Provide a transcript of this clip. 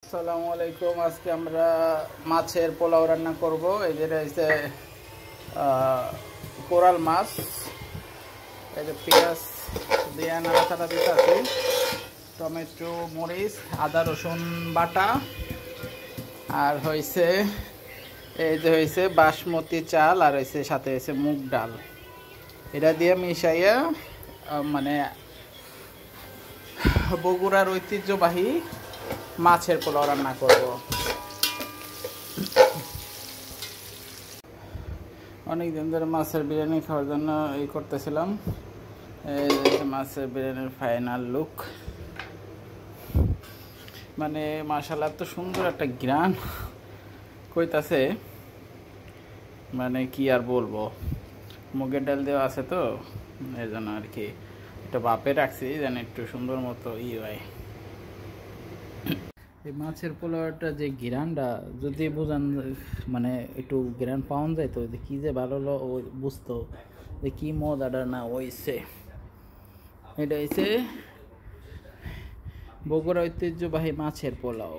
আসসালামু আলাইকুম। আজকে আমরা মাছের পোলাও রান্না করব। এই যে হচ্ছে কোরাল মাছ, এই যে পেঁয়াজ দিয়ে নাড়াচাড়া দিতে আছে, টমেটো, মরিচ, আদা রসুন বাটা, আর হয়েছে এই যে হয়েছে বাসমতি চাল, আর হয়েছে সাথে হয়েছে মুগ ডাল। এটা দিয়ে মিশাইয়া মানে বগুড়ার ঐতিহ্যবাহী মাছের পোলাও রান্না করব। অনেক দিন ধরে মাছের বিরিয়ানি খাওয়ার জন্য এই করতেছিলাম। এই মাছের বিরিয়ানির ফাইনাল লুক, মানে মাশাআল্লাহ এত সুন্দর একটা ঘ্রাণ কইতাছে, মানে কি আর বলবো। মুগের ডাল দেওয়া আছে তো, এই জন্য আর কি একটু বাপে রাখছি যেন একটু সুন্দর মতো হয়। এই মাছের পোলাওটা যে ঘ্রাণটা যদি বুঝান, মানে একটু ঘ্রাণ পাওয়া যায় তো কি যে ভালো বুঝতো যে কি মজাটা না হইছে। এটা হচ্ছে বগুড়া ঐতিহ্যবাহী মাছের পোলাও।